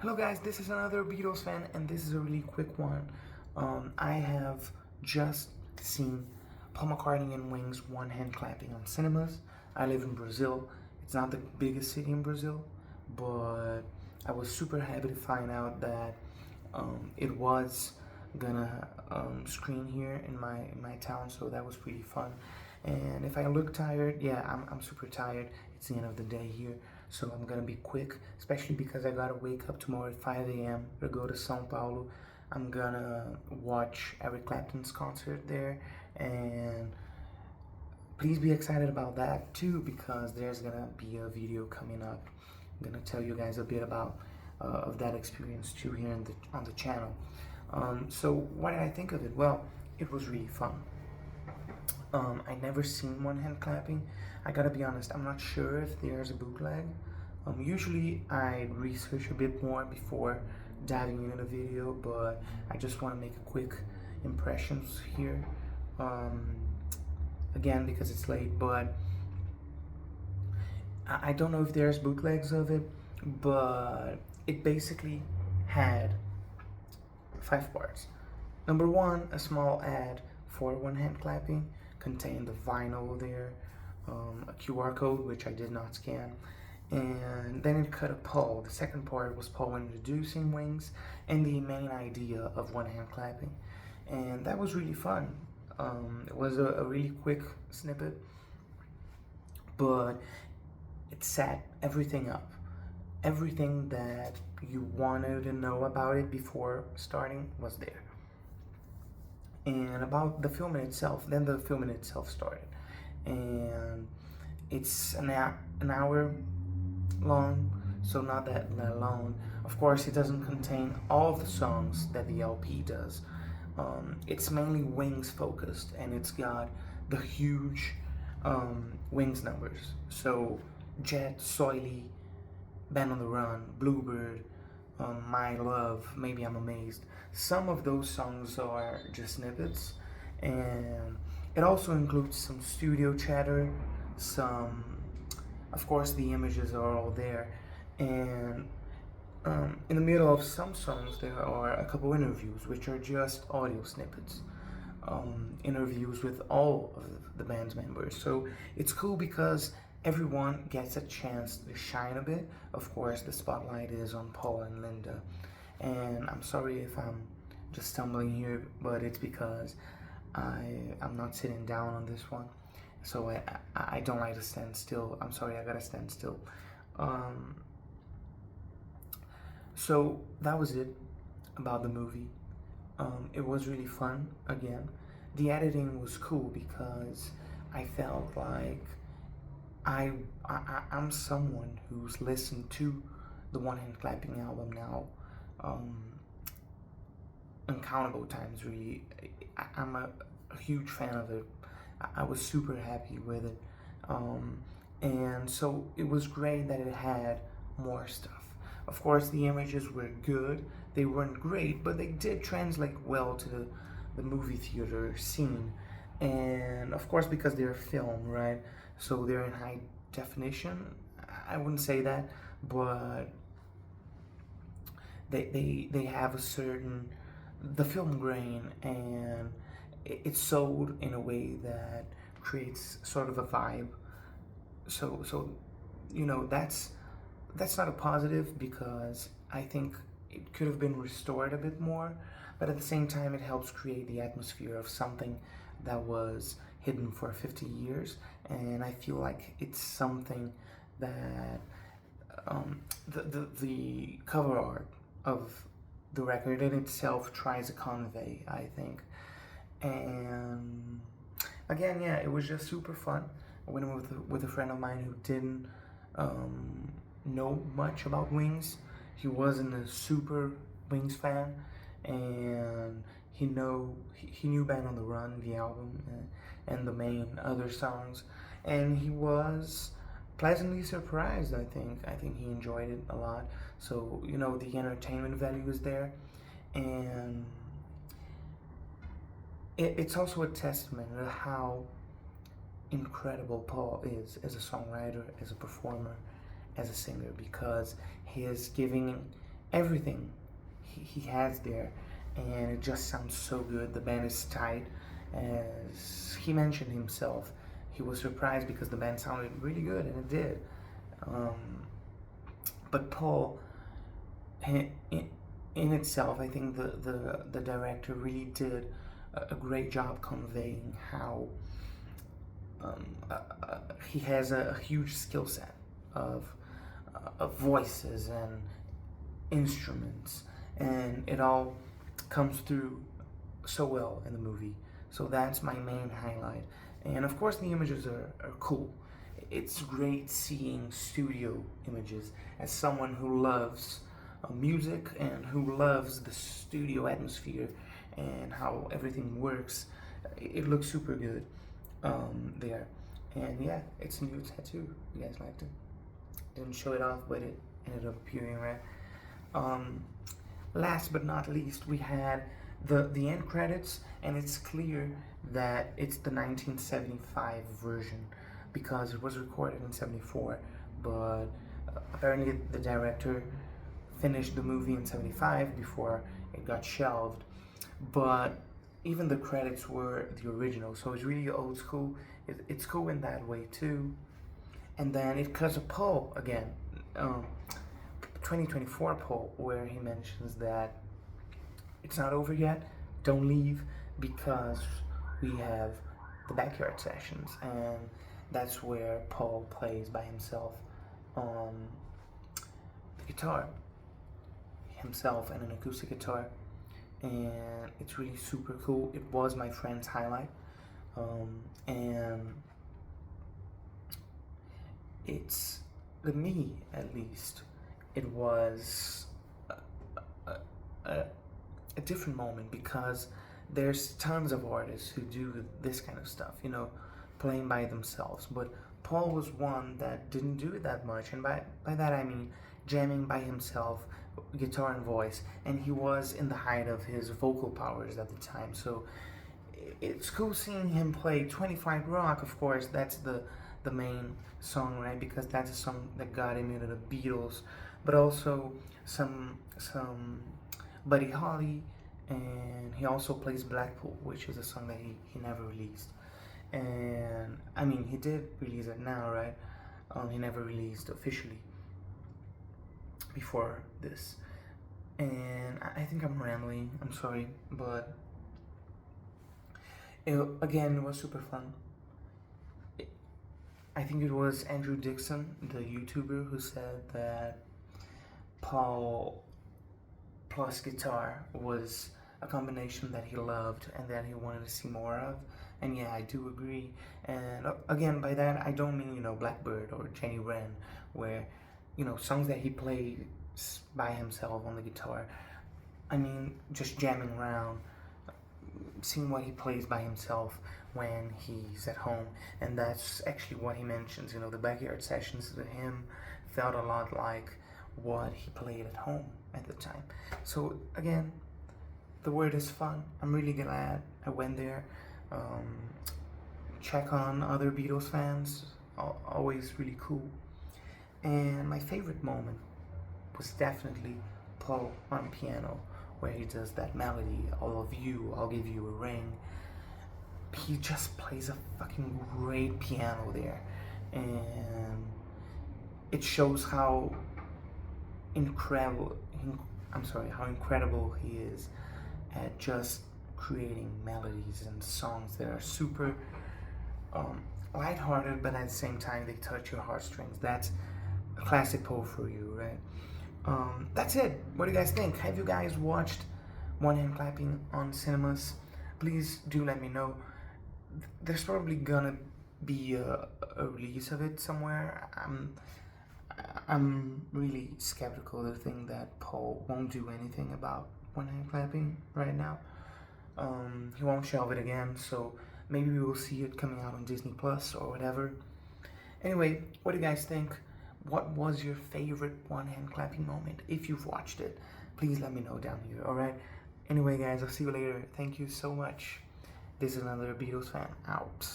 Hello guys, this is another Beatles fan and this is a really quick one. I have just seen Paul McCartney and Wings one hand clapping on cinemas. I live in Brazil. It's not the biggest city in Brazil, but I was super happy to find out that it was gonna screen here in my town, so that was pretty fun. And if I look tired, yeah, I'm super tired. It's the end of the day here, so I'm gonna be quick, especially because I gotta wake up tomorrow at 5 a.m. to go to São Paulo. I'm gonna watch Eric Clapton's concert there, and please be excited about that too, because there's gonna be a video coming up. I'm gonna tell you guys a bit about of that experience too here on the channel. So what did I think of it? Well, it was really fun. I never seen one hand clapping. I gotta be honest, I'm not sure if there's a bootleg. Usually I research a bit more before diving into the video, but I just want to make a quick impressions here. Again, because it's late, but I don't know if there's bootlegs of it, but it basically had 5 parts. Number 1, a small ad for one hand clapping, contained the vinyl there, a QR code which I did not scan, and then it cut a Paul. The second part was Paul introducing Wings and the main idea of one hand clapping, and that was really fun. It was a really quick snippet, but it set everything up. Everything that you wanted to know about it before starting was there. And about the film in itself, then the film in itself started. And it's an hour long, so not that long. Of course, it doesn't contain all the songs that the LP does. It's mainly Wings focused, and it's got the huge Wings numbers. So Jet, Soily, Band on the Run, Bluebird, My Love, Maybe I'm Amazed. Some of those songs are just snippets, and it also includes some studio chatter, of course the images are all there, and in the middle of some songs there are a couple interviews which are just audio snippets. Interviews with all of the band's members. So it's cool because everyone gets a chance to shine a bit. Of course, the spotlight is on Paul and Linda. And I'm sorry if I'm just stumbling here, but it's because I'm not sitting down on this one. So I don't like to stand still. I'm sorry, I gotta stand still. So that was it about the movie. It was really fun again. The editing was cool because I felt like I'm someone who's listened to the One Hand Clapping album now uncountable times, really. I'm a huge fan of it. I was super happy with it. And so it was great that it had more stuff. Of course, the images were good. They weren't great, but they did translate well to the movie theater scene. And of course, because they're film, right? So they're in high definition. I wouldn't say that, but they have a certain, the film grain, and it's sold in a way that creates sort of a vibe. So you know, that's not a positive, because I think it could have been restored a bit more, but at the same time it helps create the atmosphere of something that was hidden for 50 years, and I feel like it's something that the cover art of the record in itself tries to convey, I think. And again, yeah, it was just super fun. I went with a friend of mine who didn't know much about Wings. He wasn't a super Wings fan, and he knew Band on the Run, the album, and the main other songs, and he was pleasantly surprised. I think he enjoyed it a lot. So you know, the entertainment value is there, and it's also a testament to how incredible Paul is as a songwriter, as a performer, as a singer, because he is giving everything he has there, and it just sounds so good. The band is tight. As he mentioned himself, he was surprised because the band sounded really good, and it did. But Paul, in itself, I think the director really did a great job conveying how he has a huge skill set of voices and instruments, and it all comes through so well in the movie. So that's my main highlight. And of course, the images are cool. It's great seeing studio images as someone who loves music and who loves the studio atmosphere and how everything works. It looks super good there. And yeah, it's a new tattoo. You guys liked it? Didn't show it off, but it ended up appearing, right? Last but not least, we had the end credits, and it's clear that it's the 1975 version because it was recorded in 74, but apparently the director finished the movie in 75 before it got shelved. But even the credits were the original, so it's really old school. It's cool in that way too. And then it cuts a poll again, 2024 poll, where he mentions that it's not over yet, don't leave, because we have the backyard sessions, and that's where Paul plays by himself on the guitar, himself and an acoustic guitar, and it's really super cool. It was my friend's highlight, and it's, to me at least, it was a different moment because there's tons of artists who do this kind of stuff, you know, playing by themselves. But Paul was one that didn't do it that much, and by that I mean jamming by himself, guitar and voice, and he was in the height of his vocal powers at the time. So it's cool seeing him play 25 Rock. Of course, that's the main song, right? Because that's a song that got him into the Beatles, but also some Buddy Holly, and he also plays Blackpool, which is a song that he never released. And I mean, he did release it now, right? He never released officially before this. And I think I'm rambling, I'm sorry, but again, it was super fun. I think it was Andrew Dixon, the YouTuber, who said that Paul plus guitar was a combination that he loved and that he wanted to see more of. And yeah, I do agree. And again, by that I don't mean, you know, Blackbird or Jenny Wren, where, you know, songs that he played by himself on the guitar. I mean just jamming around, seeing what he plays by himself when he's at home. And that's actually what he mentions, you know, the backyard sessions to him felt a lot like what he played at home at the time. So again, the word is fun. I'm really glad I went there. Check on other Beatles fans, always really cool. And my favorite moment was definitely Paul on piano, where he does that melody, all of you, I'll give you a ring. He just plays a fucking great piano there, and it shows how incredible he is at just creating melodies and songs that are super lighthearted, but at the same time they touch your heartstrings. That's a classic Paul for you, right? That's it. What do you guys think? Have you guys watched One Hand Clapping on cinemas? Please do let me know. There's probably gonna be a release of it somewhere. I'm really skeptical to think that Paul won't do anything about One Hand Clapping right now. He won't shelve it again, so maybe we will see it coming out on Disney Plus or whatever. Anyway, what do you guys think? What was your favorite One Hand Clapping moment? If you've watched it, please let me know down here, alright? Anyway guys, I'll see you later. Thank you so much. This is another Beatles fan out.